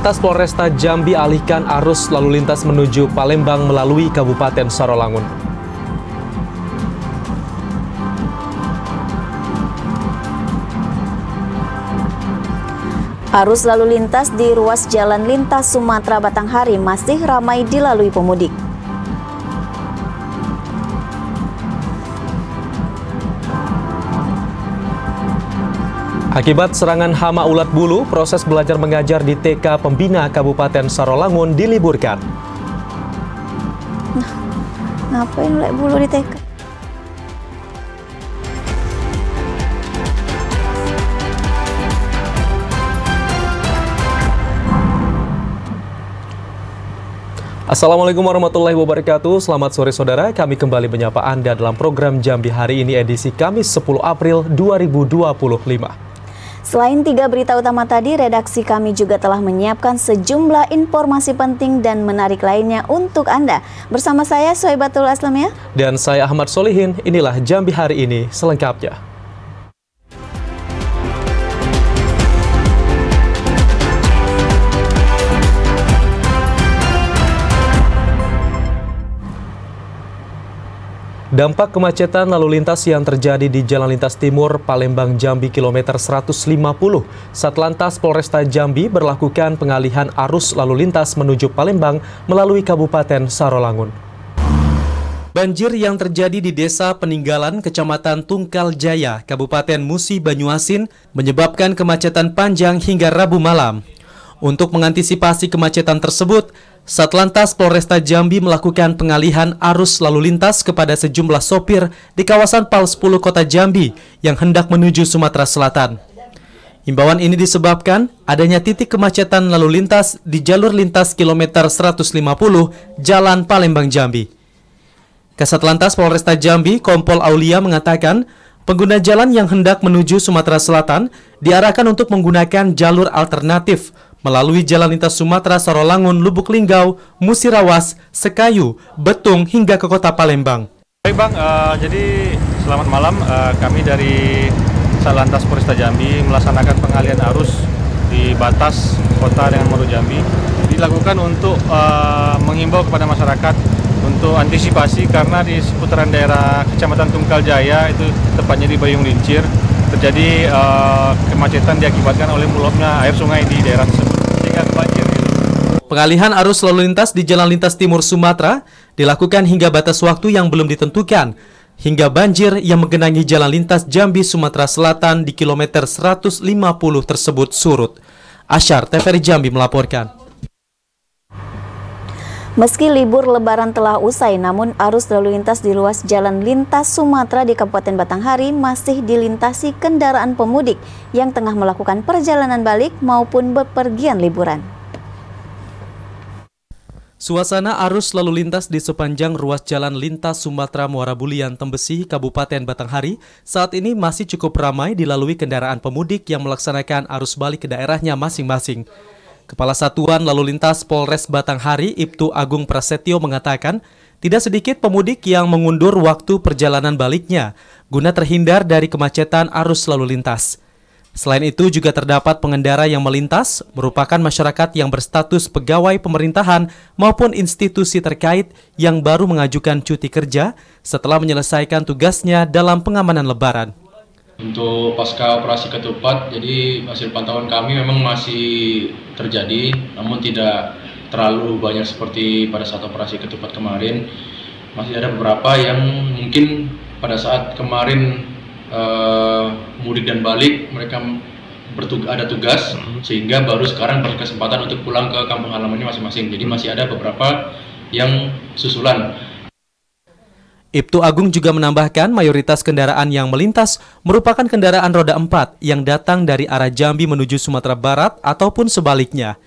Satlantas Polresta Jambi alihkan arus lalu lintas menuju Palembang melalui Kabupaten Sarolangun. Arus lalu lintas di ruas Jalan Lintas Sumatera Batanghari masih ramai dilalui pemudik. Akibat serangan hama ulat bulu, proses belajar mengajar di TK Pembina Kabupaten Sarolangun diliburkan. Ngapain ulat bulu di TK? Assalamualaikum warahmatullahi wabarakatuh. Selamat sore saudara, kami kembali menyapa Anda dalam program Jambi hari ini edisi Kamis 10 April 2025. Selain 3 berita utama tadi, redaksi kami juga telah menyiapkan sejumlah informasi penting dan menarik lainnya untuk Anda. Bersama saya Soebatul Aslam ya. Dan saya Ahmad Solihin, inilah Jambi hari ini selengkapnya. Dampak kemacetan lalu lintas yang terjadi di Jalan Lintas Timur Palembang Jambi kilometer 150, Satlantas Polresta Jambi berlakukan pengalihan arus lalu lintas menuju Palembang melalui Kabupaten Sarolangun. Banjir yang terjadi di Desa Peninggalan, Kecamatan Tungkal Jaya, Kabupaten Musi Banyuasin menyebabkan kemacetan panjang hingga Rabu malam. Untuk mengantisipasi kemacetan tersebut, Satlantas Polresta Jambi melakukan pengalihan arus lalu lintas kepada sejumlah sopir di kawasan Pal 10 Kota Jambi yang hendak menuju Sumatera Selatan. Himbauan ini disebabkan adanya titik kemacetan lalu lintas di jalur lintas kilometer 150 Jalan Palembang Jambi. Kasatlantas Polresta Jambi, Kompol Aulia mengatakan, pengguna jalan yang hendak menuju Sumatera Selatan diarahkan untuk menggunakan jalur alternatif melalui Jalan Lintas Sumatera Sarolangun, Lubuk Linggau, Musirawas, Sekayu, Betung hingga ke Kota Palembang. Baik Bang, jadi selamat malam. Kami dari Satlantas Polresta Jambi melaksanakan pengalihan arus di batas kota dengan Moro Jambi. Dilakukan untuk menghimbau kepada masyarakat untuk antisipasi karena di seputaran daerah Kecamatan Tungkal Jaya itu tepatnya di Bayung Lincir terjadi kemacetan diakibatkan oleh meluapnya air sungai di daerah tersebut sehingga banjir. Pengalihan arus lalu lintas di Jalan Lintas Timur Sumatera dilakukan hingga batas waktu yang belum ditentukan hingga banjir yang menggenangi Jalan Lintas Jambi Sumatera Selatan di kilometer 150 tersebut surut. Asyar TVRI Jambi melaporkan. Meski libur lebaran telah usai, namun arus lalu lintas di ruas Jalan Lintas Sumatera di Kabupaten Batanghari masih dilintasi kendaraan pemudik yang tengah melakukan perjalanan balik maupun bepergian liburan. Suasana arus lalu lintas di sepanjang ruas Jalan Lintas Sumatera Muara Bulian Tembesi, Kabupaten Batanghari saat ini masih cukup ramai dilalui kendaraan pemudik yang melaksanakan arus balik ke daerahnya masing-masing. Kepala Satuan Lalu Lintas Polres Batanghari, Ibtu Agung Prasetyo mengatakan, tidak sedikit pemudik yang mengundur waktu perjalanan baliknya guna terhindar dari kemacetan arus lalu lintas. Selain itu juga terdapat pengendara yang melintas merupakan masyarakat yang berstatus pegawai pemerintahan maupun institusi terkait yang baru mengajukan cuti kerja setelah menyelesaikan tugasnya dalam pengamanan Lebaran. Untuk pasca operasi ketupat, jadi hasil pantauan kami memang masih terjadi, namun tidak terlalu banyak seperti pada saat operasi ketupat kemarin. Masih ada beberapa yang mungkin pada saat kemarin mudik dan balik mereka ada tugas, sehingga baru sekarang berkesempatan untuk pulang ke kampung halamannya masing-masing. Jadi masih ada beberapa yang susulan. Ibtu Agung juga menambahkan mayoritas kendaraan yang melintas merupakan kendaraan roda 4 yang datang dari arah Jambi menuju Sumatera Barat ataupun sebaliknya.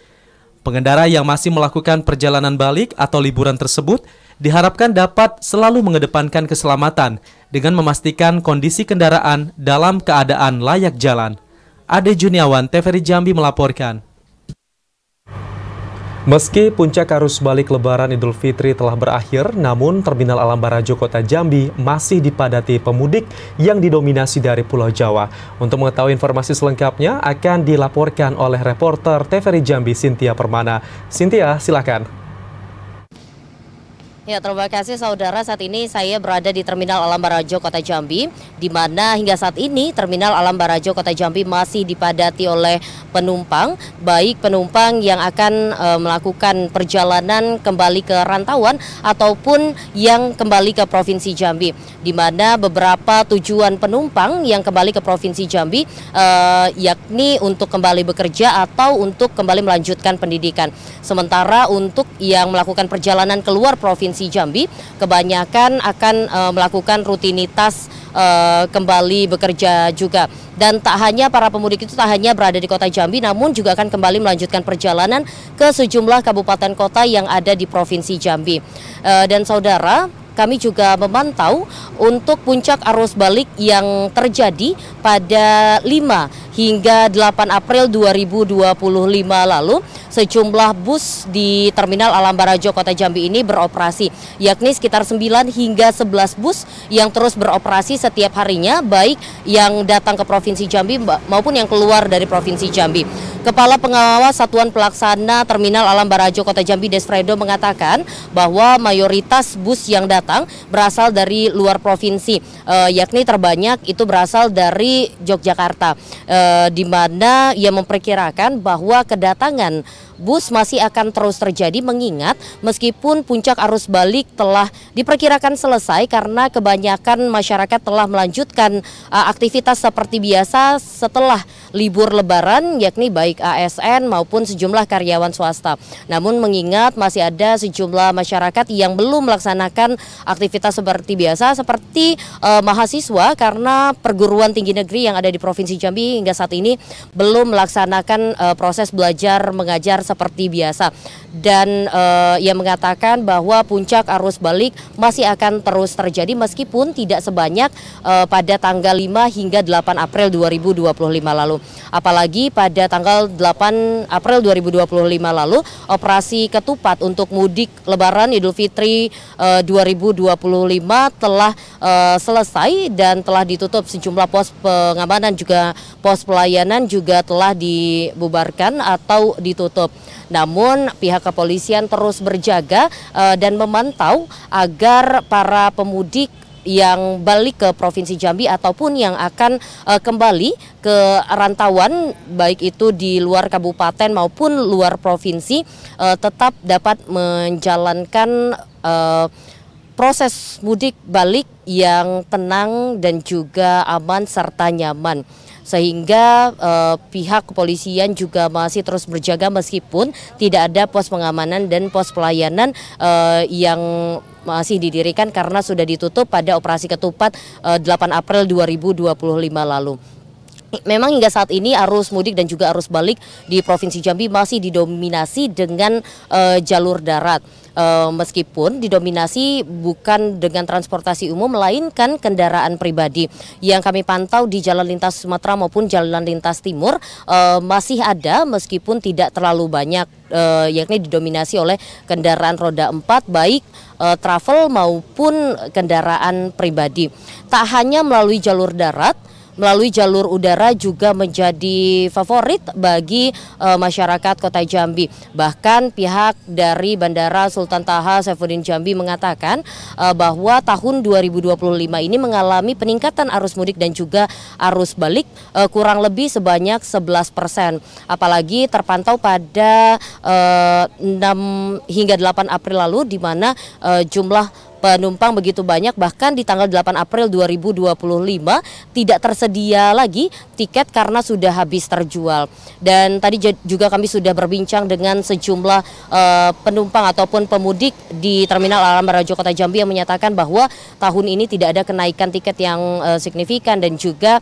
Pengendara yang masih melakukan perjalanan balik atau liburan tersebut diharapkan dapat selalu mengedepankan keselamatan dengan memastikan kondisi kendaraan dalam keadaan layak jalan. Ade Juniawan, TVRI Jambi melaporkan. Meski puncak arus balik Lebaran Idul Fitri telah berakhir, namun Terminal Alam Barajo Kota Jambi masih dipadati pemudik yang didominasi dari Pulau Jawa. Untuk mengetahui informasi selengkapnya akan dilaporkan oleh reporter TVRI Jambi Cynthia Permana. Cynthia, silakan. Ya, terima kasih saudara. Saat ini saya berada di Terminal Alam Barajo Kota Jambi, di mana hingga saat ini Terminal Alam Barajo Kota Jambi masih dipadati oleh penumpang, baik penumpang yang akan melakukan perjalanan kembali ke rantauan ataupun yang kembali ke Provinsi Jambi, di mana beberapa tujuan penumpang yang kembali ke Provinsi Jambi yakni untuk kembali bekerja atau untuk kembali melanjutkan pendidikan. Sementara untuk yang melakukan perjalanan keluar Provinsi Jambi, kebanyakan akan melakukan rutinitas kembali bekerja juga. Dan tak hanya para pemudik itu tak hanya berada di Kota Jambi, namun juga akan kembali melanjutkan perjalanan ke sejumlah kabupaten kota yang ada di Provinsi Jambi. Dan saudara, kami juga memantau untuk puncak arus balik yang terjadi pada 5 hingga 8 April 2025 lalu. Sejumlah bus di Terminal Alam Barajo Kota Jambi ini beroperasi, yakni sekitar 9 hingga 11 bus yang terus beroperasi setiap harinya, baik yang datang ke Provinsi Jambi maupun yang keluar dari Provinsi Jambi. Kepala Pengawas Satuan Pelaksana Terminal Alam Barajo Kota Jambi, Desfredo, mengatakan bahwa mayoritas bus yang datang berasal dari luar provinsi, yakni terbanyak itu berasal dari Yogyakarta, di mana ia memperkirakan bahwa kedatangan bus masih akan terus terjadi, mengingat meskipun puncak arus balik telah diperkirakan selesai karena kebanyakan masyarakat telah melanjutkan aktivitas seperti biasa setelah libur Lebaran, yakni baik ASN maupun sejumlah karyawan swasta. Namun mengingat masih ada sejumlah masyarakat yang belum melaksanakan aktivitas seperti biasa, seperti mahasiswa, karena perguruan tinggi negeri yang ada di Provinsi Jambi hingga saat ini belum melaksanakan proses belajar mengajar seperti biasa. Dan ia mengatakan bahwa puncak arus balik masih akan terus terjadi meskipun tidak sebanyak pada tanggal 5 hingga 8 April 2025 lalu. Apalagi pada tanggal 8 April 2025 lalu, operasi ketupat untuk mudik Lebaran Idul Fitri 2025 telah selesai dan telah ditutup. Sejumlah pos pengamanan juga pos pelayanan juga telah dibubarkan atau ditutup. Namun pihak kepolisian terus berjaga dan memantau agar para pemudik yang balik ke Provinsi Jambi ataupun yang akan kembali ke rantauan, baik itu di luar kabupaten maupun luar provinsi, tetap dapat menjalankan proses mudik balik yang tenang dan juga aman serta nyaman. Sehingga pihak kepolisian juga masih terus berjaga meskipun tidak ada pos pengamanan dan pos pelayanan yang masih didirikan karena sudah ditutup pada operasi ketupat 8 April 2025 lalu. Memang hingga saat ini arus mudik dan juga arus balik di Provinsi Jambi masih didominasi dengan jalur darat. Meskipun didominasi bukan dengan transportasi umum melainkan kendaraan pribadi. Yang kami pantau di jalan lintas Sumatera maupun jalan lintas Timur masih ada meskipun tidak terlalu banyak, yakni didominasi oleh kendaraan roda 4 baik travel maupun kendaraan pribadi. Tak hanya melalui jalur darat, melalui jalur udara juga menjadi favorit bagi masyarakat Kota Jambi. Bahkan pihak dari Bandara Sultan Taha Saifuddin Jambi mengatakan bahwa tahun 2025 ini mengalami peningkatan arus mudik dan juga arus balik kurang lebih sebanyak 11%. Apalagi terpantau pada 6 hingga 8 April lalu, di mana jumlah penumpang begitu banyak, bahkan di tanggal 8 April 2025 tidak tersedia lagi tiket karena sudah habis terjual. Dan tadi juga kami sudah berbincang dengan sejumlah penumpang ataupun pemudik di Terminal Alam Barajo Kota Jambi yang menyatakan bahwa tahun ini tidak ada kenaikan tiket yang signifikan dan juga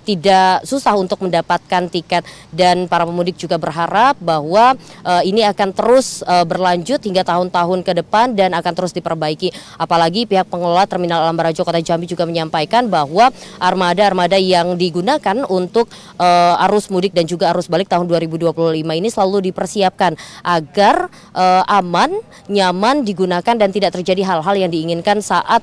tidak susah untuk mendapatkan tiket. Dan para pemudik juga berharap bahwa ini akan terus berlanjut hingga tahun-tahun ke depan dan akan terus diperbaiki. Apalagi pihak pengelola Terminal Alam Barajo Kota Jambi juga menyampaikan bahwa armada-armada yang digunakan untuk arus mudik dan juga arus balik tahun 2025 ini selalu dipersiapkan agar aman, nyaman digunakan dan tidak terjadi hal-hal yang diinginkan saat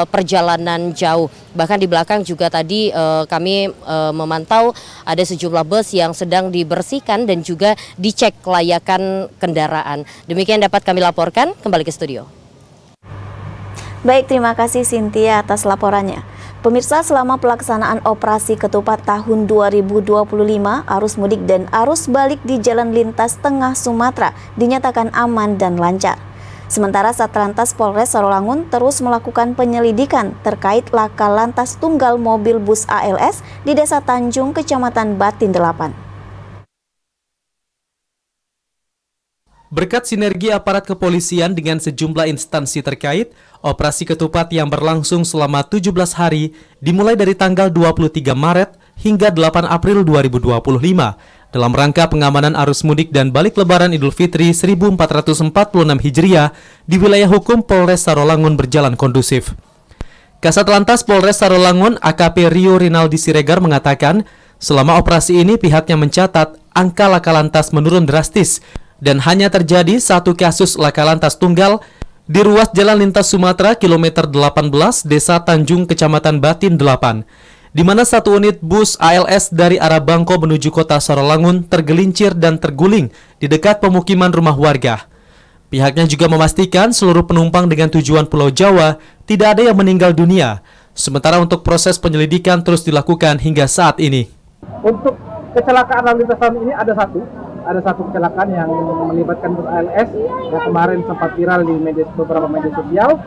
perjalanan jauh. Bahkan di belakang juga tadi kami memantau ada sejumlah bus yang sedang dibersihkan dan juga dicek kelayakan kendaraan. Demikian dapat kami laporkan, kembali ke studio. Baik, terima kasih Cynthia atas laporannya. Pemirsa, selama pelaksanaan operasi ketupat tahun 2025, arus mudik dan arus balik di jalan lintas tengah Sumatera dinyatakan aman dan lancar. Sementara Satlantas Polres Sarolangun terus melakukan penyelidikan terkait laka lantas tunggal mobil bus ALS di Desa Tanjung, Kecamatan Batin 8. Berkat sinergi aparat kepolisian dengan sejumlah instansi terkait, operasi ketupat yang berlangsung selama 17 hari dimulai dari tanggal 23 Maret hingga 8 April 2025 dalam rangka pengamanan arus mudik dan balik Lebaran Idul Fitri 1446 Hijriah di wilayah hukum Polres Sarolangun berjalan kondusif. Kasat Lantas Polres Sarolangun AKP Rio Rinaldi Siregar mengatakan, selama operasi ini pihaknya mencatat angka laka lantas menurun drastis dan hanya terjadi satu kasus laka lantas tunggal di ruas Jalan Lintas Sumatera kilometer 18 Desa Tanjung Kecamatan Batin 8, di mana satu unit bus ALS dari arah Bangko menuju kota Sarolangun tergelincir dan terguling di dekat pemukiman rumah warga. Pihaknya juga memastikan seluruh penumpang dengan tujuan Pulau Jawa tidak ada yang meninggal dunia. Sementara untuk proses penyelidikan terus dilakukan hingga saat ini. Untuk kecelakaan lalu lintas tahun ini ada satu kecelakaan yang melibatkan bus ALS yang kemarin sempat viral di beberapa media sosial.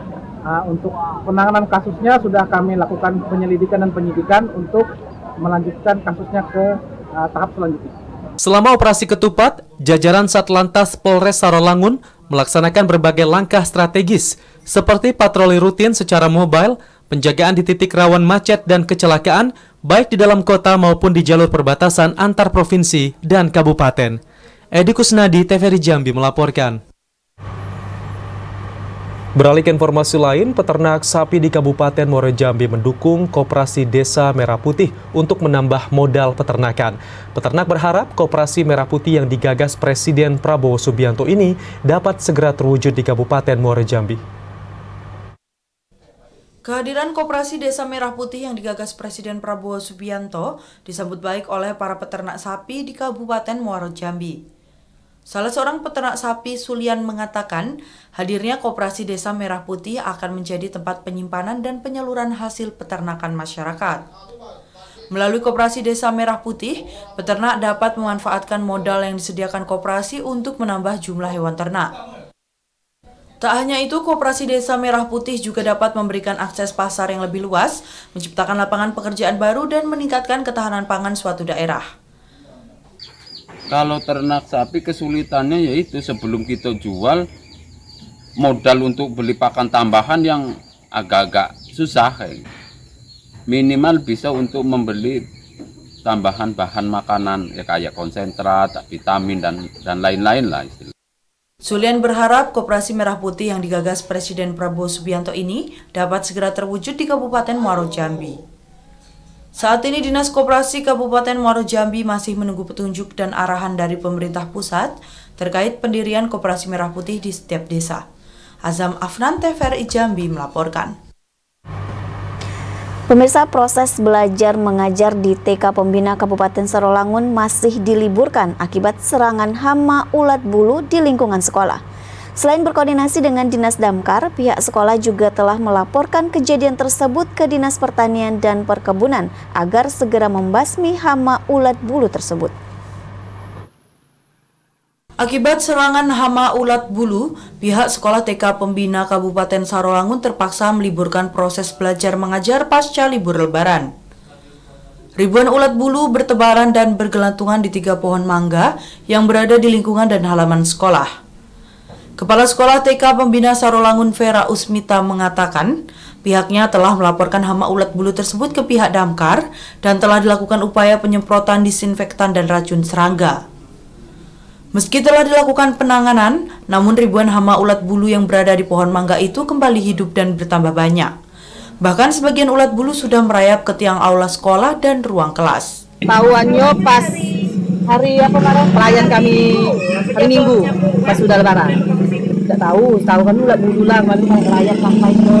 Untuk penanganan kasusnya sudah kami lakukan penyelidikan dan penyidikan untuk melanjutkan kasusnya ke tahap selanjutnya. Selama operasi ketupat, jajaran Satlantas Polres Sarolangun melaksanakan berbagai langkah strategis seperti patroli rutin secara mobile, penjagaan di titik rawan macet dan kecelakaan, baik di dalam kota maupun di jalur perbatasan antar provinsi dan kabupaten. Edi Kusnadi, TVRI Jambi melaporkan. Beralih ke informasi lain, peternak sapi di Kabupaten Muaro Jambi mendukung Koperasi Desa Merah Putih untuk menambah modal peternakan. Peternak berharap Koperasi Merah Putih yang digagas Presiden Prabowo Subianto ini dapat segera terwujud di Kabupaten Muaro Jambi. Kehadiran Koperasi Desa Merah Putih yang digagas Presiden Prabowo Subianto disambut baik oleh para peternak sapi di Kabupaten Muaro Jambi. Salah seorang peternak sapi, Sulian, mengatakan hadirnya Koperasi Desa Merah Putih akan menjadi tempat penyimpanan dan penyaluran hasil peternakan masyarakat. Melalui Koperasi Desa Merah Putih, peternak dapat memanfaatkan modal yang disediakan koperasi untuk menambah jumlah hewan ternak. Tak hanya itu, Koperasi Desa Merah Putih juga dapat memberikan akses pasar yang lebih luas, menciptakan lapangan pekerjaan baru, dan meningkatkan ketahanan pangan suatu daerah. Kalau ternak sapi kesulitannya yaitu sebelum kita jual, modal untuk beli pakan tambahan yang agak-agak susah. Minimal bisa untuk membeli tambahan bahan makanan ya kayak konsentrat, vitamin dan lain-lain lah. Sulian berharap Koperasi Merah Putih yang digagas Presiden Prabowo Subianto ini dapat segera terwujud di Kabupaten Muaro Jambi. Saat ini Dinas Koperasi Kabupaten Muaro Jambi masih menunggu petunjuk dan arahan dari pemerintah pusat terkait pendirian Koperasi Merah Putih di setiap desa. Azam Afnan, TVRI Jambi melaporkan. Pemirsa, proses belajar mengajar di TK Pembina Kabupaten Sarolangun masih diliburkan akibat serangan hama ulat bulu di lingkungan sekolah. Selain berkoordinasi dengan Dinas Damkar, pihak sekolah juga telah melaporkan kejadian tersebut ke Dinas Pertanian dan Perkebunan agar segera membasmi hama ulat bulu tersebut. Akibat serangan hama ulat bulu, pihak sekolah TK Pembina Kabupaten Sarolangun terpaksa meliburkan proses belajar mengajar pasca libur Lebaran. Ribuan ulat bulu bertebaran dan bergelantungan di 3 pohon mangga yang berada di lingkungan dan halaman sekolah. Kepala Sekolah TK Pembina Sarolangun Vera Usmita mengatakan pihaknya telah melaporkan hama ulat bulu tersebut ke pihak Damkar dan telah dilakukan upaya penyemprotan disinfektan dan racun serangga. Meski telah dilakukan penanganan, namun ribuan hama ulat bulu yang berada di pohon mangga itu kembali hidup dan bertambah banyak. Bahkan sebagian ulat bulu sudah merayap ke tiang aula sekolah dan ruang kelas. Tahuannya pas hari apa kemarin pelayan kami hari Minggu pas sudah lebaran. Tidak tahu kan ulat bulu lah kemarin merayap sampai ke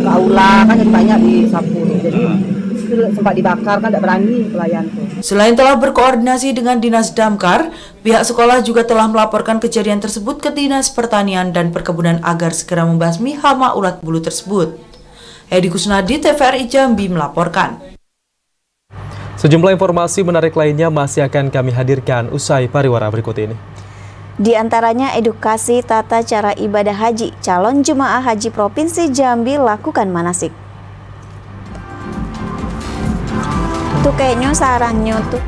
aula kan banyak di sapu. Jadi sempat dibakar kan tidak berani pelayan tuh. Selain telah berkoordinasi dengan Dinas Damkar, pihak sekolah juga telah melaporkan kejadian tersebut ke Dinas Pertanian dan Perkebunan agar segera membasmi hama ulat bulu tersebut. Edi Kusnadi, TVRI Jambi melaporkan. Sejumlah informasi menarik lainnya masih akan kami hadirkan usai pariwara berikut ini. Di antaranya edukasi tata cara ibadah haji, calon jemaah haji Provinsi Jambi lakukan manasik. Tuh kayaknya sarangnya tuh.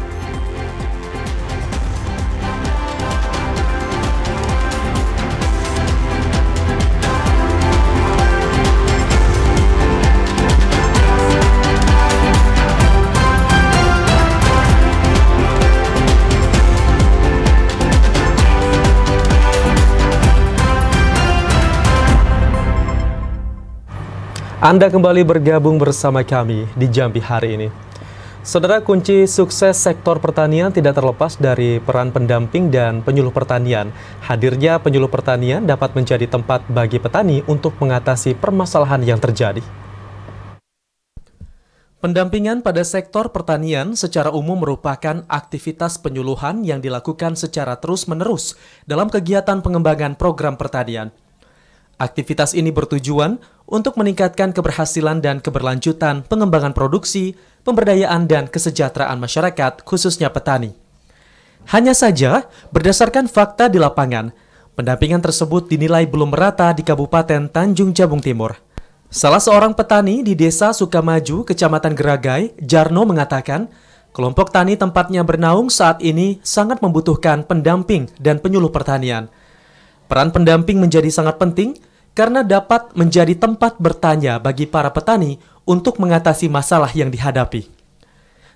Anda kembali bergabung bersama kami di Jambi hari ini. Saudara, kunci sukses sektor pertanian tidak terlepas dari peran pendamping dan penyuluh pertanian. Hadirnya penyuluh pertanian dapat menjadi tempat bagi petani untuk mengatasi permasalahan yang terjadi. Pendampingan pada sektor pertanian secara umum merupakan aktivitas penyuluhan yang dilakukan secara terus-menerus dalam kegiatan pengembangan program pertanian. Aktivitas ini bertujuan untuk meningkatkan keberhasilan dan keberlanjutan pengembangan produksi, pemberdayaan dan kesejahteraan masyarakat, khususnya petani. Hanya saja, berdasarkan fakta di lapangan, pendampingan tersebut dinilai belum merata di Kabupaten Tanjung Jabung Timur. Salah seorang petani di Desa Sukamaju, Kecamatan Geragai, Jarno mengatakan, kelompok tani tempatnya bernaung saat ini sangat membutuhkan pendamping dan penyuluh pertanian. Peran pendamping menjadi sangat penting karena dapat menjadi tempat bertanya bagi para petani untuk mengatasi masalah yang dihadapi.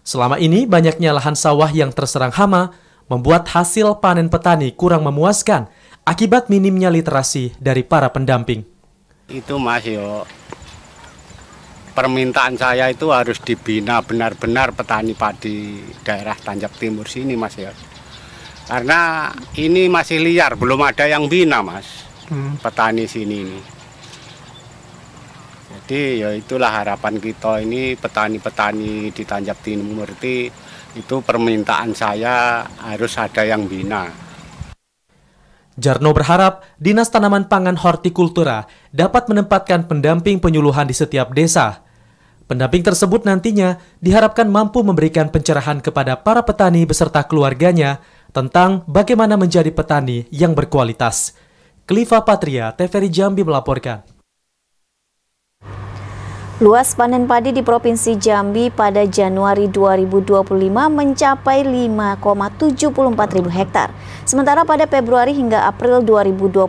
Selama ini, banyaknya lahan sawah yang terserang hama membuat hasil panen petani kurang memuaskan akibat minimnya literasi dari para pendamping. Itu Mas yo, permintaan saya itu harus dibina benar-benar petani padi daerah Tanjab Timur sini Mas ya. Karena ini masih liar, belum ada yang bina Mas, petani sini ini. Jadi ya itulah harapan kita ini petani-petani di Tanjab Timur itu permintaan saya harus ada yang bina. Jarno berharap Dinas Tanaman Pangan Hortikultura dapat menempatkan pendamping penyuluhan di setiap desa. Pendamping tersebut nantinya diharapkan mampu memberikan pencerahan kepada para petani beserta keluarganya tentang bagaimana menjadi petani yang berkualitas. Kliva Patria, TVRI Jambi melaporkan. Luas panen padi di Provinsi Jambi pada Januari 2025 mencapai 5,74 ribu hektar. Sementara pada Februari hingga April 2025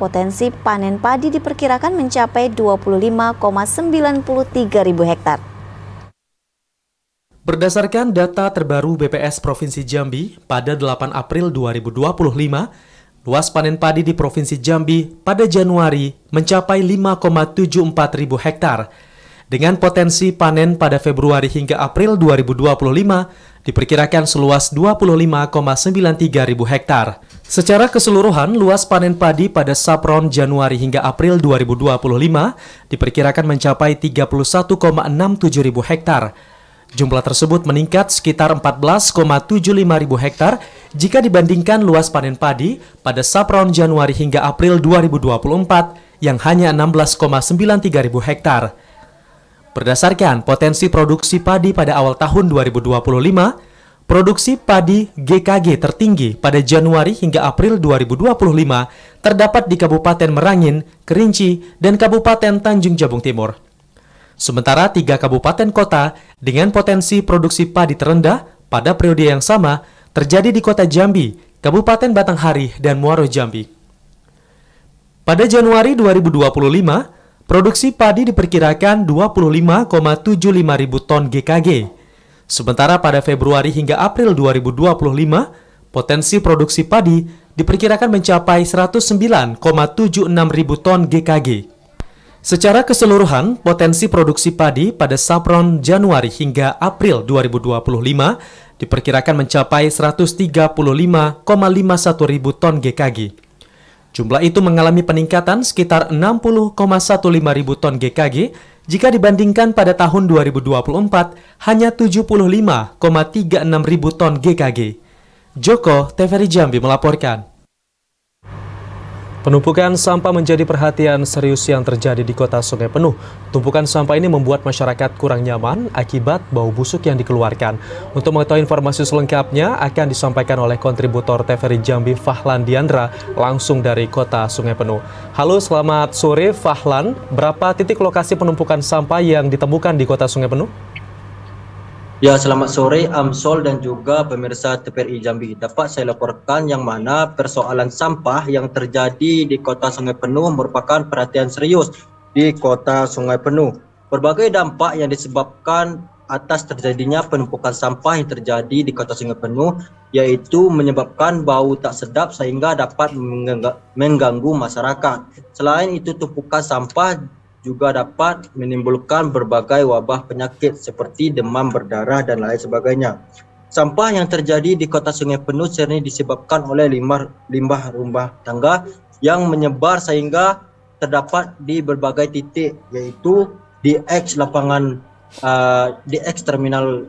potensi panen padi diperkirakan mencapai 25,93 ribu hektar. Berdasarkan data terbaru BPS Provinsi Jambi pada 8 April 2025, luas panen padi di Provinsi Jambi pada Januari mencapai 5,74 ribu hektar. Dengan potensi panen pada Februari hingga April 2025 diperkirakan seluas 25,93 ribu hektar. Secara keseluruhan, luas panen padi pada sapron Januari hingga April 2025 diperkirakan mencapai 31,67 ribu hektar. Jumlah tersebut meningkat sekitar 14,75 ribu hektar jika dibandingkan luas panen padi pada sapron Januari hingga April 2024 yang hanya 16,93 ribu hektar. Berdasarkan potensi produksi padi pada awal tahun 2025, produksi padi GKG tertinggi pada Januari hingga April 2025 terdapat di Kabupaten Merangin, Kerinci, dan Kabupaten Tanjung Jabung Timur. Sementara 3 kabupaten kota dengan potensi produksi padi terendah pada periode yang sama terjadi di Kota Jambi, Kabupaten Batanghari, dan Muaro Jambi. Pada Januari 2025, produksi padi diperkirakan 25,75 ribu ton GKG. Sementara pada Februari hingga April 2025, Potensi produksi padi diperkirakan mencapai 109,76 ribu ton GKG. Secara keseluruhan, potensi produksi padi pada sapron Januari hingga April 2025 diperkirakan mencapai 135,51 ribu ton GKG. Jumlah itu mengalami peningkatan sekitar 60,15 ribu ton GKG jika dibandingkan pada tahun 2024 hanya 75,36 ribu ton GKG. Joko, TVRI Jambi melaporkan. Penumpukan sampah menjadi perhatian serius yang terjadi di kota Sungai Penuh. Tumpukan sampah ini membuat masyarakat kurang nyaman akibat bau busuk yang dikeluarkan. Untuk mengetahui informasi selengkapnya akan disampaikan oleh kontributor TVRI Jambi Fahlan Diandra langsung dari kota Sungai Penuh. Halo, selamat sore Fahlan. Berapa titik lokasi penumpukan sampah yang ditemukan di kota Sungai Penuh? Ya, selamat sore Amsol dan juga pemirsa TVRI Jambi. Dapat saya laporkan yang mana persoalan sampah yang terjadi di kota Sungai Penuh merupakan perhatian serius di kota Sungai Penuh. Berbagai dampak yang disebabkan atas terjadinya penumpukan sampah yang terjadi di kota Sungai Penuh, yaitu menyebabkan bau tak sedap sehingga dapat mengganggu masyarakat. Selain itu, tumpukan sampah juga dapat menimbulkan berbagai wabah penyakit seperti demam berdarah dan lain sebagainya. Sampah yang terjadi di kota Sungai Penuh sering disebabkan oleh limbah rumah tangga yang menyebar sehingga terdapat di berbagai titik, yaitu di Terminal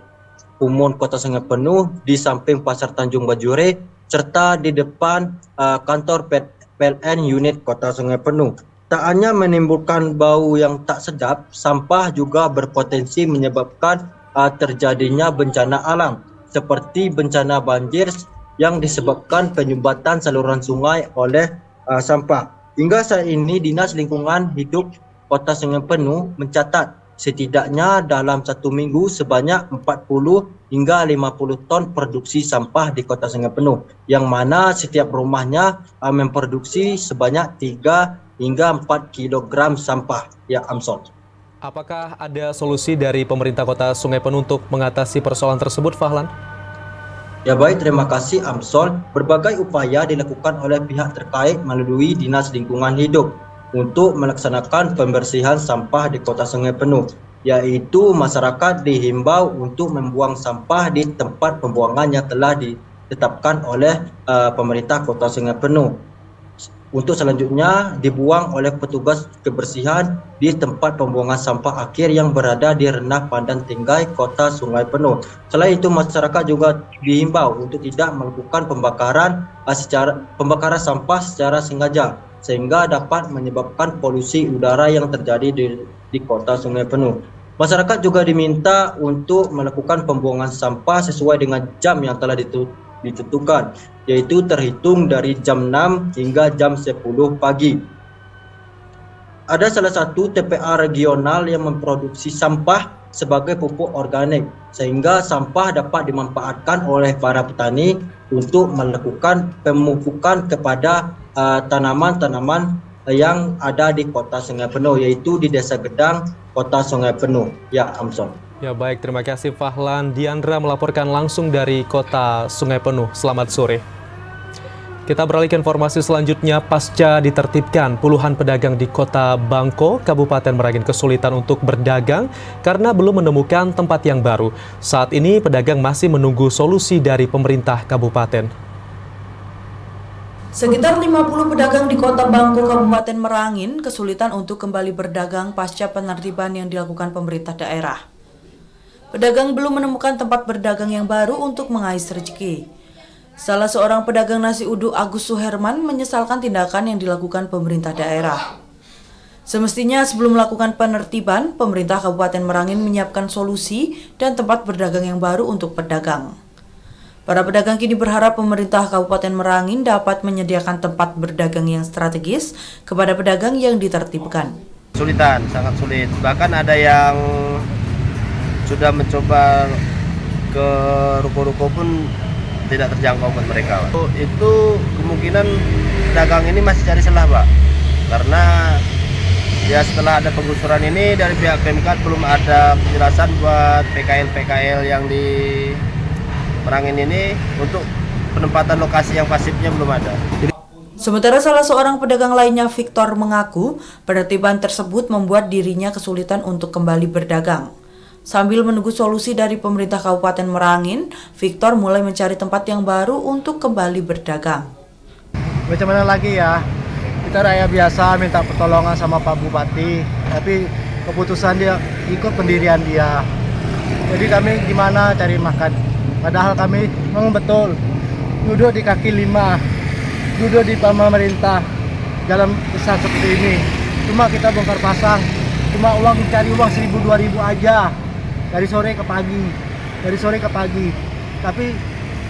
Umum Kota Sungai Penuh, di samping Pasar Tanjung Bajure, serta di depan kantor PLN unit Kota Sungai Penuh. Tak hanya menimbulkan bau yang tak sedap, sampah juga berpotensi menyebabkan terjadinya bencana alam seperti bencana banjir yang disebabkan penyumbatan saluran sungai oleh sampah. Hingga saat ini Dinas Lingkungan Hidup Kota Sungai Penuh mencatat setidaknya dalam satu minggu sebanyak 40 hingga 50 ton produksi sampah di Kota Sungai Penuh, yang mana setiap rumahnya memproduksi sebanyak 3 hingga 4 kg sampah. Ya, Amsol. Apakah ada solusi dari pemerintah Kota Sungai Penuh untuk mengatasi persoalan tersebut, Fahlan? Ya baik, terima kasih Amsol. Berbagai upaya dilakukan oleh pihak terkait melalui Dinas Lingkungan Hidup untuk melaksanakan pembersihan sampah di Kota Sungai Penuh, yaitu masyarakat dihimbau untuk membuang sampah di tempat pembuangan yang telah ditetapkan oleh pemerintah Kota Sungai Penuh. Untuk selanjutnya dibuang oleh petugas kebersihan di tempat pembuangan sampah akhir yang berada di Renah Pandan Tinggai, Kota Sungai Penuh. Selain itu, masyarakat juga dihimbau untuk tidak melakukan pembakaran sampah secara sengaja, sehingga dapat menyebabkan polusi udara yang terjadi di Kota Sungai Penuh. Masyarakat juga diminta untuk melakukan pembuangan sampah sesuai dengan jam yang telah ditentukan, yaitu terhitung dari jam 6 hingga jam 10 pagi. Ada salah satu TPA regional yang memproduksi sampah sebagai pupuk organik, sehingga sampah dapat dimanfaatkan oleh para petani untuk melakukan pemupukan kepada tanaman-tanaman yang ada di Kota Sungai Penuh, yaitu di Desa Gedang, Kota Sungai Penuh. Ya, Amson. Ya baik, terima kasih Fahlan Diandra melaporkan langsung dari Kota Sungai Penuh. Selamat sore. Kita beralih ke informasi selanjutnya. Pasca ditertibkan, puluhan pedagang di Kota Bangko, Kabupaten Merangin kesulitan untuk berdagang karena belum menemukan tempat yang baru. Saat ini pedagang masih menunggu solusi dari pemerintah kabupaten. Sekitar 50 pedagang di Kota Bangko, Kabupaten Merangin kesulitan untuk kembali berdagang pasca penertiban yang dilakukan pemerintah daerah. Pedagang belum menemukan tempat berdagang yang baru untuk mengais rezeki. Salah seorang pedagang nasi uduk Agus Suherman menyesalkan tindakan yang dilakukan pemerintah daerah. Semestinya sebelum melakukan penertiban, pemerintah Kabupaten Merangin menyiapkan solusi dan tempat berdagang yang baru untuk pedagang. Para pedagang kini berharap pemerintah Kabupaten Merangin dapat menyediakan tempat berdagang yang strategis kepada pedagang yang ditertibkan. Sulitan, sangat sulit. Bahkan ada yang sudah mencoba ke ruko-ruko pun tidak terjangkau buat mereka. Itu kemungkinan pedagang ini masih cari celah, Pak. Karena ya setelah ada penggusuran ini dari pihak Pemkad belum ada penjelasan buat PKL yang di Merangin ini untuk penempatan lokasi yang pasifnya belum ada. Sementara salah seorang pedagang lainnya, Victor, mengaku penertiban tersebut membuat dirinya kesulitan untuk kembali berdagang. Sambil menunggu solusi dari pemerintah Kabupaten Merangin, Victor mulai mencari tempat yang baru untuk kembali berdagang. Macam mana lagi ya? Kita rakyat biasa minta pertolongan sama Pak Bupati, tapi keputusan dia ikut pendirian dia. Jadi kami gimana cari makan? Padahal kami memang betul duduk di kaki lima, duduk di pemerintah dalam besar seperti ini. Cuma kita bongkar pasang, cuma cari uang 1.000-2.000 aja dari sore ke pagi, tapi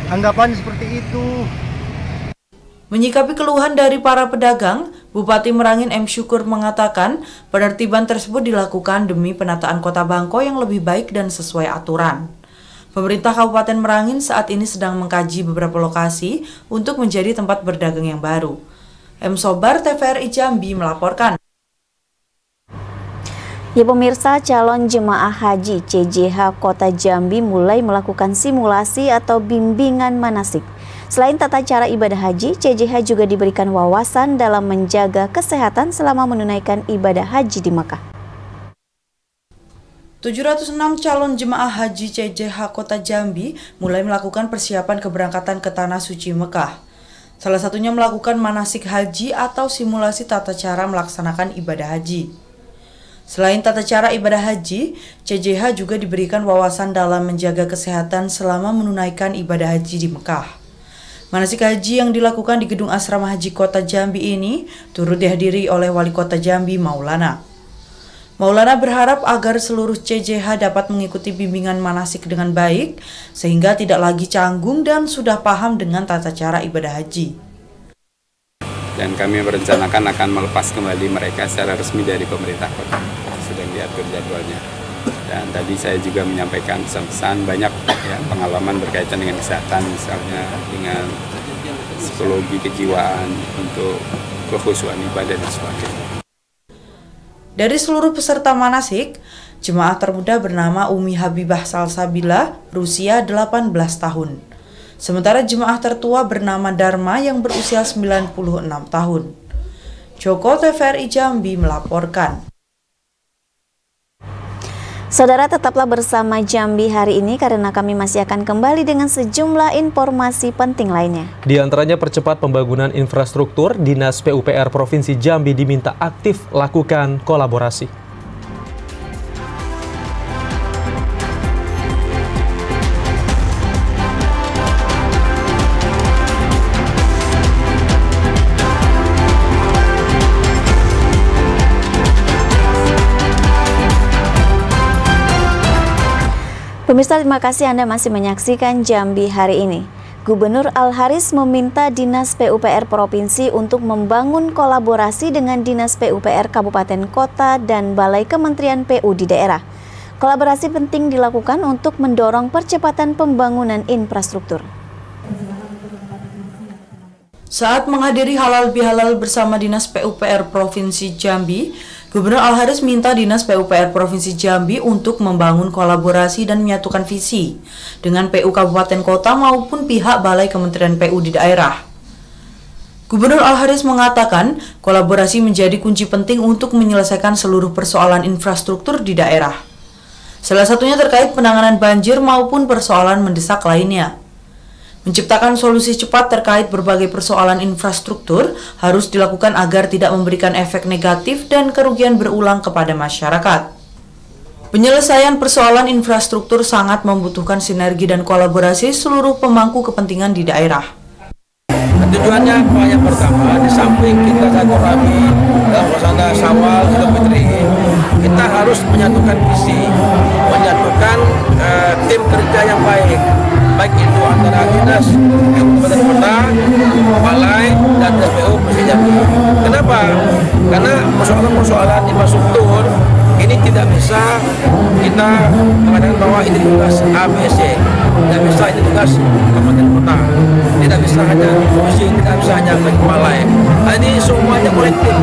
anggapan seperti itu. Menyikapi keluhan dari para pedagang, Bupati Merangin M. Syukur mengatakan penertiban tersebut dilakukan demi penataan Kota Bangko yang lebih baik dan sesuai aturan. Pemerintah Kabupaten Merangin saat ini sedang mengkaji beberapa lokasi untuk menjadi tempat berdagang yang baru. M. Sobar, TVRI Jambi melaporkan. Ya pemirsa, calon jemaah haji CJH Kota Jambi mulai melakukan simulasi atau bimbingan manasik. Selain tata cara ibadah haji, CJH juga diberikan wawasan dalam menjaga kesehatan selama menunaikan ibadah haji di Mekah. 706 calon jemaah haji CJH Kota Jambi mulai melakukan persiapan keberangkatan ke Tanah Suci Mekah. Salah satunya melakukan manasik haji atau simulasi tata cara melaksanakan ibadah haji. Selain tata cara ibadah haji, CJH juga diberikan wawasan dalam menjaga kesehatan selama menunaikan ibadah haji di Mekah. Manasik haji yang dilakukan di Gedung Asrama Haji Kota Jambi ini turut dihadiri oleh Wali Kota Jambi Maulana. Maulana berharap agar seluruh CJH dapat mengikuti bimbingan manasik dengan baik, sehingga tidak lagi canggung dan sudah paham dengan tata cara ibadah haji. Dan kami merencanakan akan melepas kembali mereka secara resmi dari pemerintah kota. Sedang diatur jadwalnya. Dan tadi saya juga menyampaikan pesan-pesan banyak ya, pengalaman berkaitan dengan kesehatan, misalnya dengan psikologi kejiwaan untuk kekhusyuan ibadah dan sebagainya. Dari seluruh peserta manasik, jemaah termuda bernama Umi Habibah Salsabila, berusia 18 tahun. Sementara jemaah tertua bernama Dharma yang berusia 96 tahun. Joko, TVRI Jambi melaporkan. Saudara, tetaplah bersama Jambi hari ini karena kami masih akan kembali dengan sejumlah informasi penting lainnya. Di antaranya percepat pembangunan infrastruktur, Dinas PUPR Provinsi Jambi diminta aktif lakukan kolaborasi. Pemirsa, terima kasih Anda masih menyaksikan Jambi hari ini. Gubernur Al-Haris meminta Dinas PUPR Provinsi untuk membangun kolaborasi dengan Dinas PUPR Kabupaten Kota dan Balai Kementerian PU di daerah. Kolaborasi penting dilakukan untuk mendorong percepatan pembangunan infrastruktur. Saat menghadiri halal bihalal bersama Dinas PUPR Provinsi Jambi, Gubernur Al-Haris minta Dinas PUPR Provinsi Jambi untuk membangun kolaborasi dan menyatukan visi dengan PU Kabupaten Kota maupun pihak Balai Kementerian PU di daerah. Gubernur Al-Haris mengatakan kolaborasi menjadi kunci penting untuk menyelesaikan seluruh persoalan infrastruktur di daerah. Salah satunya terkait penanganan banjir maupun persoalan mendesak lainnya. Menciptakan solusi cepat terkait berbagai persoalan infrastruktur harus dilakukan agar tidak memberikan efek negatif dan kerugian berulang kepada masyarakat. Penyelesaian persoalan infrastruktur sangat membutuhkan sinergi dan kolaborasi seluruh pemangku kepentingan di daerah. Tujuannya yang pertama, di samping kita silaturahmi dalam suasana Syawal Idul Fitri, kita harus menyatukan visi, menyatukan tim kerja yang baik itu antara Dinas Kabupaten Kota, Balai, dan DPU Provinsi Jambi. Kenapa? Karena persoalan-persoalan infrastruktur ini tidak bisa kita mengatakan bahwa ini tugas ABC, tidak bisa ini tugas Kabupaten Kota, tidak bisa hanya provinsi, tidak bisa hanya Balai. Ini semuanya kolektif,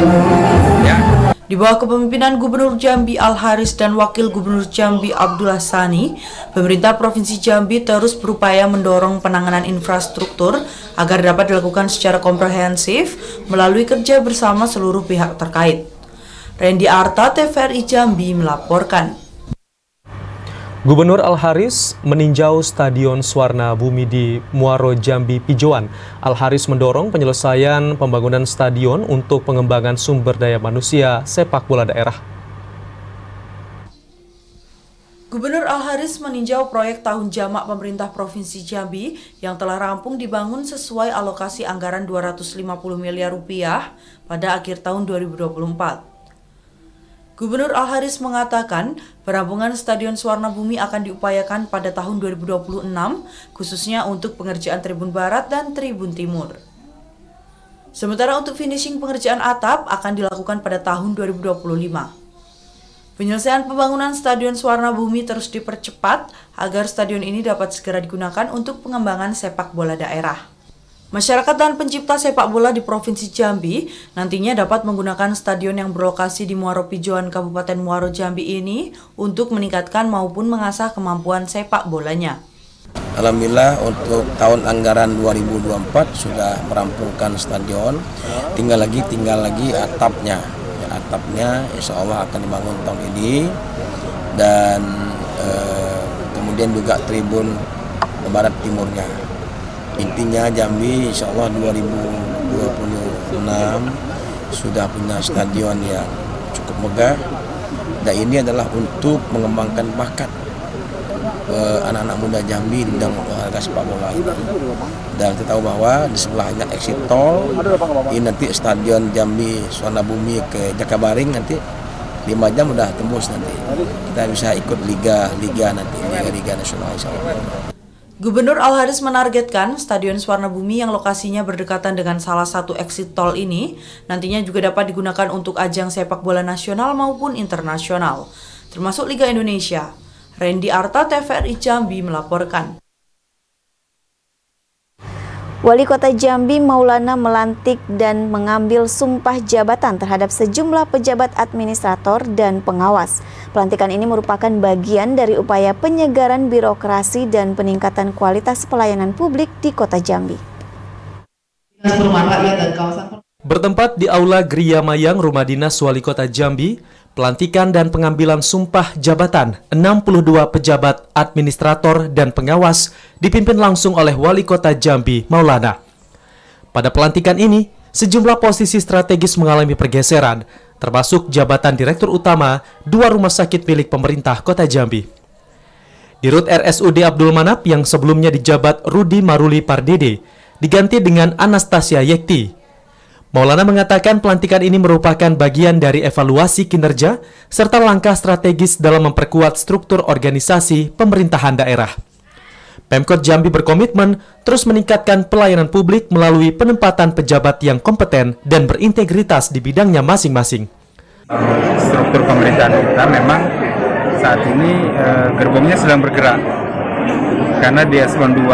ya. Di bawah kepemimpinan Gubernur Jambi Al-Haris dan Wakil Gubernur Jambi Abdullah Sani, pemerintah Provinsi Jambi terus berupaya mendorong penanganan infrastruktur agar dapat dilakukan secara komprehensif melalui kerja bersama seluruh pihak terkait. Randy Arta, TVRI Jambi melaporkan. Gubernur Al-Haris meninjau Stadion Swarna Bumi di Muaro Jambi Pijoan. Al-Haris mendorong penyelesaian pembangunan stadion untuk pengembangan sumber daya manusia sepak bola daerah. Gubernur Al-Haris meninjau proyek tahun jamak pemerintah Provinsi Jambi yang telah rampung dibangun sesuai alokasi anggaran 250 miliar rupiah pada akhir tahun 2024. Gubernur Al-Haris mengatakan perampungan Stadion Swarna Bumi akan diupayakan pada tahun 2026, khususnya untuk pengerjaan Tribun Barat dan Tribun Timur. Sementara untuk finishing pengerjaan atap akan dilakukan pada tahun 2025. Penyelesaian pembangunan Stadion Swarna Bumi terus dipercepat agar stadion ini dapat segera digunakan untuk pengembangan sepak bola daerah. Masyarakat dan pencipta sepak bola di Provinsi Jambi nantinya dapat menggunakan stadion yang berlokasi di Muaro Pijoan Kabupaten Muaro Jambi ini untuk meningkatkan maupun mengasah kemampuan sepak bolanya. Alhamdulillah untuk tahun anggaran 2024 sudah merampungkan stadion, tinggal lagi atapnya. Atapnya insya Allah akan dibangun tahun ini dan kemudian juga tribun barat timurnya. Intinya Jambi insya Allah 2026 sudah punya stadion yang cukup megah, dan ini adalah untuk mengembangkan bakat anak-anak muda Jambi di bidang olahraga sepak bola ini. Dan kita tahu bahwa di sebelahnya exit tol, ini nanti stadion Jambi Swarna Bumi ke Jakabaring nanti 5 jam udah tembus, nanti kita bisa ikut liga nanti, liga nasional insya Allah. Gubernur Al-Haris menargetkan Stadion Swarna Bumi yang lokasinya berdekatan dengan salah satu exit tol ini nantinya juga dapat digunakan untuk ajang sepak bola nasional maupun internasional, termasuk Liga Indonesia. Randy Arta, TVRI Jambi melaporkan. Wali Kota Jambi Maulana melantik dan mengambil sumpah jabatan terhadap sejumlah pejabat administrator dan pengawas. Pelantikan ini merupakan bagian dari upaya penyegaran birokrasi dan peningkatan kualitas pelayanan publik di Kota Jambi. Bertempat di Aula Gria Mayang Rumah Dinas Wali Kota Jambi, pelantikan dan pengambilan sumpah jabatan 62 pejabat administrator dan pengawas dipimpin langsung oleh Wali Kota Jambi Maulana. Pada pelantikan ini, sejumlah posisi strategis mengalami pergeseran, termasuk jabatan Direktur Utama 2 rumah sakit milik pemerintah Kota Jambi. Dirut RSUD Abdul Manap yang sebelumnya dijabat Rudi Maruli Pardede diganti dengan Anastasia Yekti. Maulana mengatakan pelantikan ini merupakan bagian dari evaluasi kinerja serta langkah strategis dalam memperkuat struktur organisasi pemerintahan daerah. Pemkot Jambi berkomitmen terus meningkatkan pelayanan publik melalui penempatan pejabat yang kompeten dan berintegritas di bidangnya masing-masing. Struktur pemerintahan kita memang saat ini gerbongnya sedang bergerak. Karena di eselon 2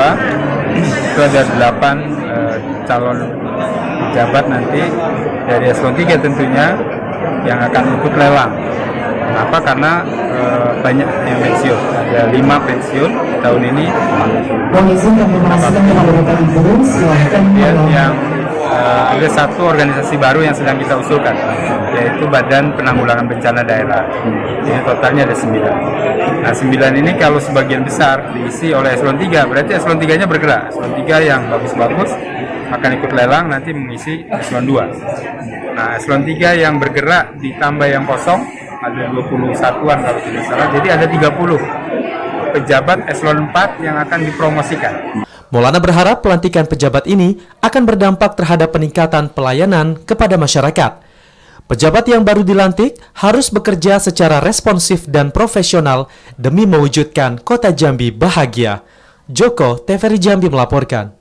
itu ada 8 calon pejabat nanti dari eselon 3 tentunya yang akan ikut lelang. Kenapa? Karena banyak yang pensiun, ada 5 pensiun tahun ini. Kemudian yang ada 1 organisasi baru yang sedang kita usulkan, yaitu Badan Penanggulangan Bencana Daerah. Ini totalnya ada 9. Nah 9 ini kalau sebagian besar diisi oleh eselon 3, berarti eselon 3-nya bergerak. Eselon 3 yang bagus-bagus akan ikut lelang nanti mengisi eselon 2. Nah eselon 3 yang bergerak ditambah yang kosong, ada 20 satuan kalau tidak salah, jadi ada 30 pejabat eselon 4 yang akan dipromosikan. Maulana berharap pelantikan pejabat ini akan berdampak terhadap peningkatan pelayanan kepada masyarakat. Pejabat yang baru dilantik harus bekerja secara responsif dan profesional demi mewujudkan Kota Jambi bahagia. Joko, TVRI Jambi melaporkan.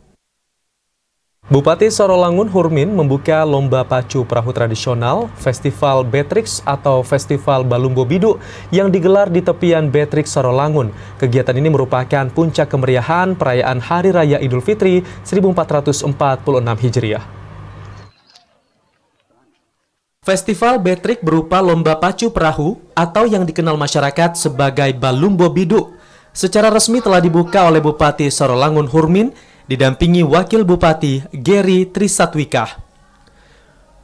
Bupati Sorolangun Hurmin membuka lomba pacu perahu tradisional Festival Betrix atau Festival Balumbo Bidu yang digelar di tepian Betrix Sorolangun. Kegiatan ini merupakan puncak kemeriahan perayaan Hari Raya Idul Fitri 1446 Hijriah. Festival Betrik berupa lomba pacu perahu atau yang dikenal masyarakat sebagai Balumbo Biduk secara resmi telah dibuka oleh Bupati Sarolangun Hurmin didampingi Wakil Bupati Geri Trisatwika.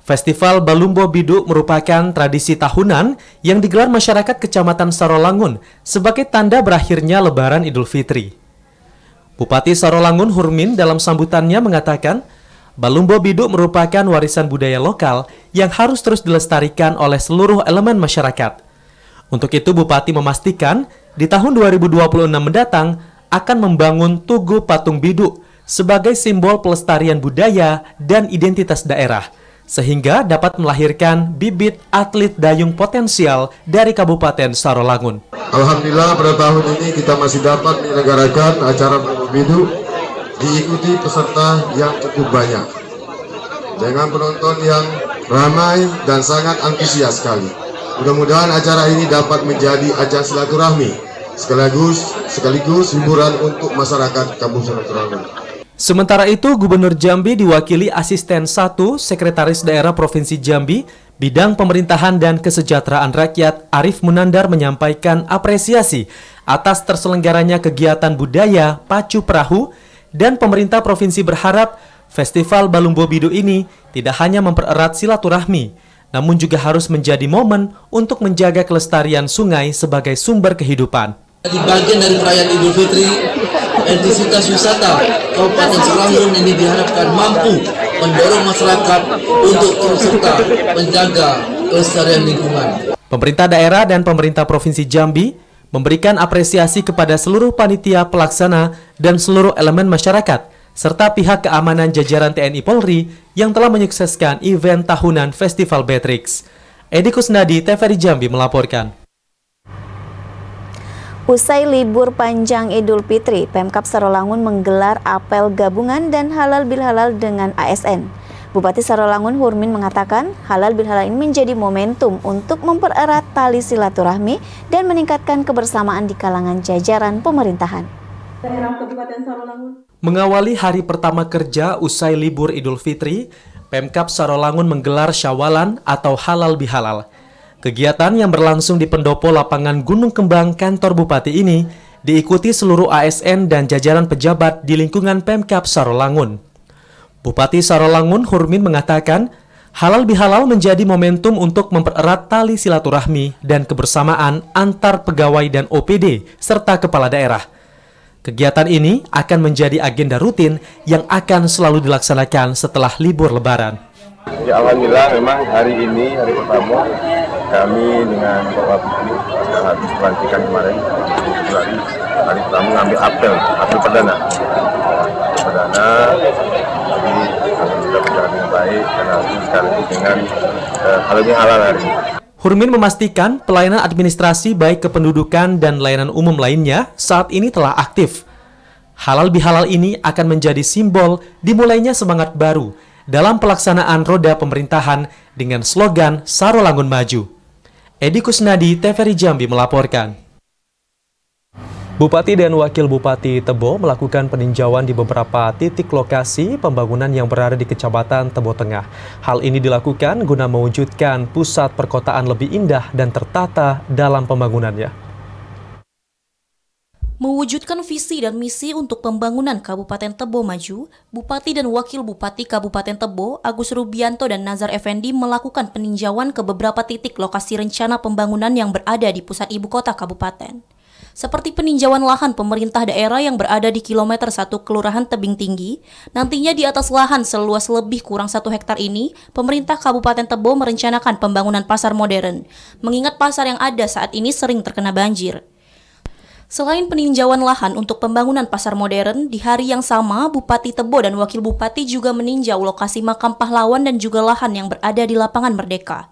Festival Balumbo Biduk merupakan tradisi tahunan yang digelar masyarakat Kecamatan Sarolangun sebagai tanda berakhirnya Lebaran Idul Fitri. Bupati Sarolangun Hurmin dalam sambutannya mengatakan, Balumbo Biduk merupakan warisan budaya lokal yang harus terus dilestarikan oleh seluruh elemen masyarakat. Untuk itu, Bupati memastikan di tahun 2026 mendatang akan membangun Tugu Patung Biduk sebagai simbol pelestarian budaya dan identitas daerah, sehingga dapat melahirkan bibit atlet dayung potensial dari Kabupaten Sarolangun. Alhamdulillah pada tahun ini kita masih dapat menyelenggarakan acara Balumbo Biduk diikuti peserta yang cukup banyak dengan penonton yang ramai dan sangat antusias sekali. Mudah-mudahan acara ini dapat menjadi ajang silaturahmi sekaligus hiburan untuk masyarakat Kabupaten Sarolangun. Sementara itu, Gubernur Jambi diwakili Asisten 1 Sekretaris Daerah Provinsi Jambi Bidang Pemerintahan dan Kesejahteraan Rakyat Arif Munandar menyampaikan apresiasi atas terselenggaranya kegiatan budaya pacu perahu. Dan pemerintah provinsi berharap Festival Balumbo Biduk ini tidak hanya mempererat silaturahmi, namun juga harus menjadi momen untuk menjaga kelestarian sungai sebagai sumber kehidupan. Di bagian dari perayaan Idul Fitri, entitas wisata Kabupaten Sarolangun ini diharapkan mampu mendorong masyarakat untuk terus serta menjaga kelestarian lingkungan. Pemerintah daerah dan pemerintah provinsi Jambi memberikan apresiasi kepada seluruh panitia pelaksana dan seluruh elemen masyarakat, serta pihak keamanan jajaran TNI Polri yang telah menyukseskan event tahunan Festival Betrix. Edi Kusnadi, TVRI Jambi melaporkan. Usai libur panjang Idul Fitri, Pemkab Sarolangun menggelar apel gabungan dan halal bilhalal dengan ASN. Bupati Sarolangun Hurmin mengatakan halal bilhalal ini menjadi momentum untuk mempererat tali silaturahmi dan meningkatkan kebersamaan di kalangan jajaran pemerintahan. Mengawali hari pertama kerja usai libur Idul Fitri, Pemkab Sarolangun menggelar syawalan atau halal bihalal. Kegiatan yang berlangsung di pendopo lapangan Gunung Kembang kantor Bupati ini diikuti seluruh ASN dan jajaran pejabat di lingkungan Pemkab Sarolangun. Bupati Sarolangun Hurmin mengatakan, halal bihalal menjadi momentum untuk mempererat tali silaturahmi dan kebersamaan antar pegawai dan OPD serta kepala daerah. Kegiatan ini akan menjadi agenda rutin yang akan selalu dilaksanakan setelah libur Lebaran. Ya, alhamdulillah memang hari ini, hari pertama, kami dengan Bapak Bupati sudah habis pelantikan kemarin, hari pertama mengambil apel perdana. Jadi alhamdulillah berjalan dengan baik dan sekaligus dengan halal hari ini. Hurmin memastikan pelayanan administrasi baik kependudukan dan layanan umum lainnya saat ini telah aktif. Halal bihalal ini akan menjadi simbol dimulainya semangat baru dalam pelaksanaan roda pemerintahan dengan slogan Sarolangun Maju. Edi Kusnadi, TVRI Jambi melaporkan. Bupati dan Wakil Bupati Tebo melakukan peninjauan di beberapa titik lokasi pembangunan yang berada di Kecamatan Tebo Tengah. Hal ini dilakukan guna mewujudkan pusat perkotaan lebih indah dan tertata dalam pembangunannya. Mewujudkan visi dan misi untuk pembangunan Kabupaten Tebo Maju, Bupati dan Wakil Bupati Kabupaten Tebo, Agus Rubianto dan Nazar Effendi melakukan peninjauan ke beberapa titik lokasi rencana pembangunan yang berada di pusat ibu kota kabupaten. Seperti peninjauan lahan pemerintah daerah yang berada di kilometer 1 Kelurahan Tebing Tinggi, nantinya di atas lahan seluas lebih kurang 1 hektar ini, pemerintah Kabupaten Tebo merencanakan pembangunan pasar modern, mengingat pasar yang ada saat ini sering terkena banjir. Selain peninjauan lahan untuk pembangunan pasar modern, di hari yang sama, Bupati Tebo dan Wakil Bupati juga meninjau lokasi makam pahlawan dan juga lahan yang berada di Lapangan Merdeka.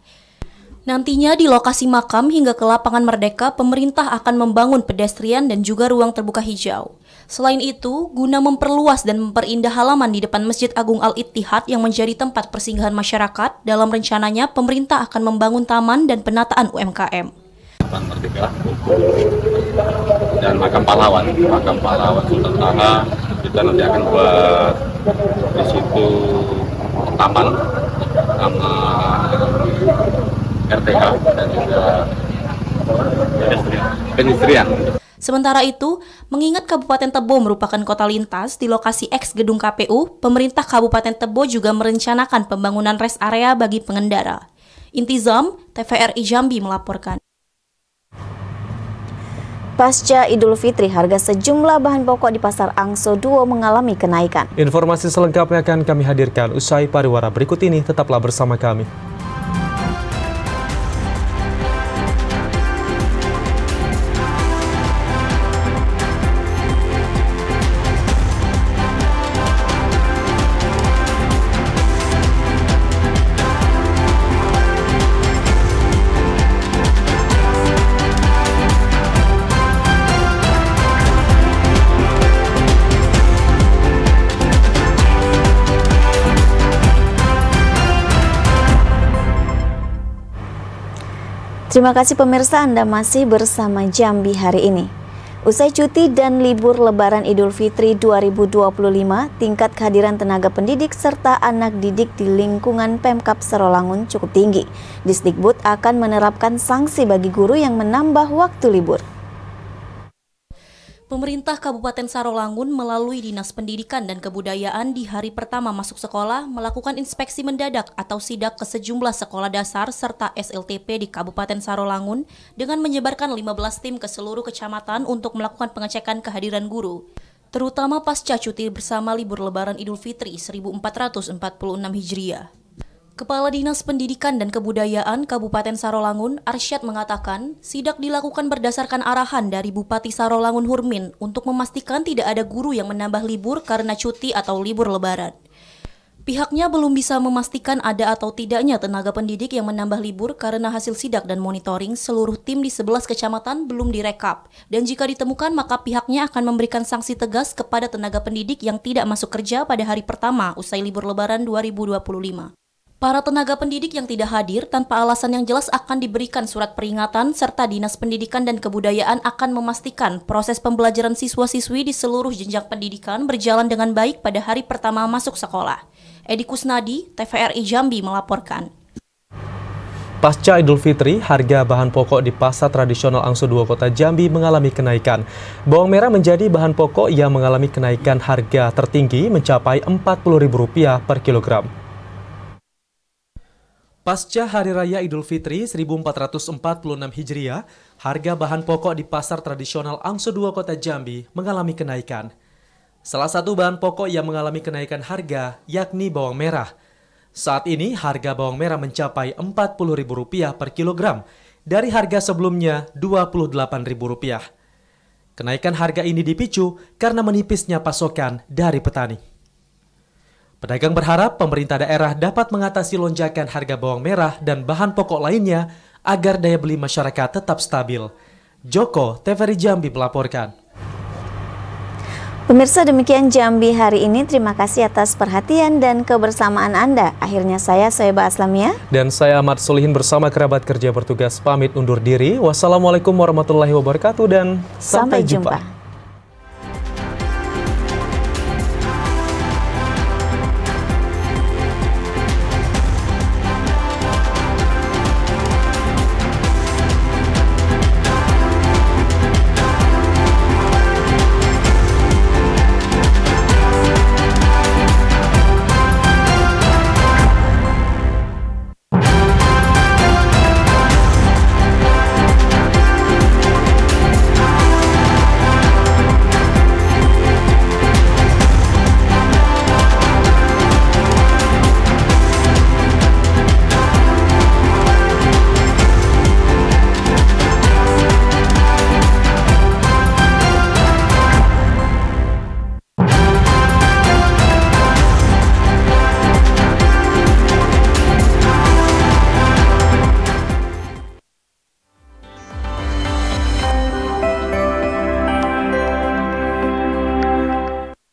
Nantinya di lokasi makam hingga ke Lapangan Merdeka, pemerintah akan membangun pedestrian dan juga ruang terbuka hijau. Selain itu, guna memperluas dan memperindah halaman di depan Masjid Agung Al-Ittihad yang menjadi tempat persinggahan masyarakat, dalam rencananya pemerintah akan membangun taman dan penataan UMKM. Lapangan Merdeka dan makam pahlawan Sultan Taha, kita nanti akan buat di situ taman RTH dan juga pedestrian. Sementara itu, mengingat Kabupaten Tebo merupakan kota lintas di lokasi eks gedung KPU, pemerintah Kabupaten Tebo juga merencanakan pembangunan rest area bagi pengendara. Intizam, TVRI Jambi melaporkan. Pasca Idul Fitri, harga sejumlah bahan pokok di Pasar Angso Duo mengalami kenaikan. Informasi selengkapnya akan kami hadirkan usai pariwara berikut ini. Tetaplah bersama kami. Terima kasih pemirsa, Anda masih bersama Jambi hari ini. Usai cuti dan libur Lebaran Idul Fitri 2025, tingkat kehadiran tenaga pendidik serta anak didik di lingkungan Pemkab Sarolangun cukup tinggi. Disdikbud akan menerapkan sanksi bagi guru yang menambah waktu libur. Pemerintah Kabupaten Sarolangun melalui Dinas Pendidikan dan Kebudayaan di hari pertama masuk sekolah melakukan inspeksi mendadak atau sidak ke sejumlah sekolah dasar serta SLTP di Kabupaten Sarolangun dengan menyebarkan 15 tim ke seluruh kecamatan untuk melakukan pengecekan kehadiran guru, terutama pasca cuti bersama libur Lebaran Idul Fitri 1446 Hijriah. Kepala Dinas Pendidikan dan Kebudayaan Kabupaten Sarolangun, Arsyad mengatakan, sidak dilakukan berdasarkan arahan dari Bupati Sarolangun Hurmin untuk memastikan tidak ada guru yang menambah libur karena cuti atau libur Lebaran. Pihaknya belum bisa memastikan ada atau tidaknya tenaga pendidik yang menambah libur karena hasil sidak dan monitoring seluruh tim di 11 kecamatan belum direkap. Dan jika ditemukan, maka pihaknya akan memberikan sanksi tegas kepada tenaga pendidik yang tidak masuk kerja pada hari pertama usai libur Lebaran 2025. Para tenaga pendidik yang tidak hadir tanpa alasan yang jelas akan diberikan surat peringatan serta Dinas Pendidikan dan Kebudayaan akan memastikan proses pembelajaran siswa-siswi di seluruh jenjang pendidikan berjalan dengan baik pada hari pertama masuk sekolah. Edi Kusnadi, TVRI Jambi melaporkan. Pasca Idul Fitri, harga bahan pokok di pasar tradisional Angso Duo Kota Jambi mengalami kenaikan. Bawang merah menjadi bahan pokok yang mengalami kenaikan harga tertinggi mencapai Rp40.000 per kilogram. Pasca Hari Raya Idul Fitri 1446 Hijriah, harga bahan pokok di pasar tradisional Angso Duo Kota Jambi mengalami kenaikan. Salah satu bahan pokok yang mengalami kenaikan harga yakni bawang merah. Saat ini harga bawang merah mencapai Rp40.000 per kilogram dari harga sebelumnya Rp28.000. Kenaikan harga ini dipicu karena menipisnya pasokan dari petani. Pedagang berharap pemerintah daerah dapat mengatasi lonjakan harga bawang merah dan bahan pokok lainnya agar daya beli masyarakat tetap stabil. Joko, TVRI Jambi melaporkan. Pemirsa, demikian Jambi hari ini. Terima kasih atas perhatian dan kebersamaan Anda. Akhirnya saya Soeba Aslamia. Dan saya Ahmad Solihin bersama kerabat kerja bertugas pamit undur diri. Wassalamualaikum warahmatullahi wabarakatuh dan sampai jumpa.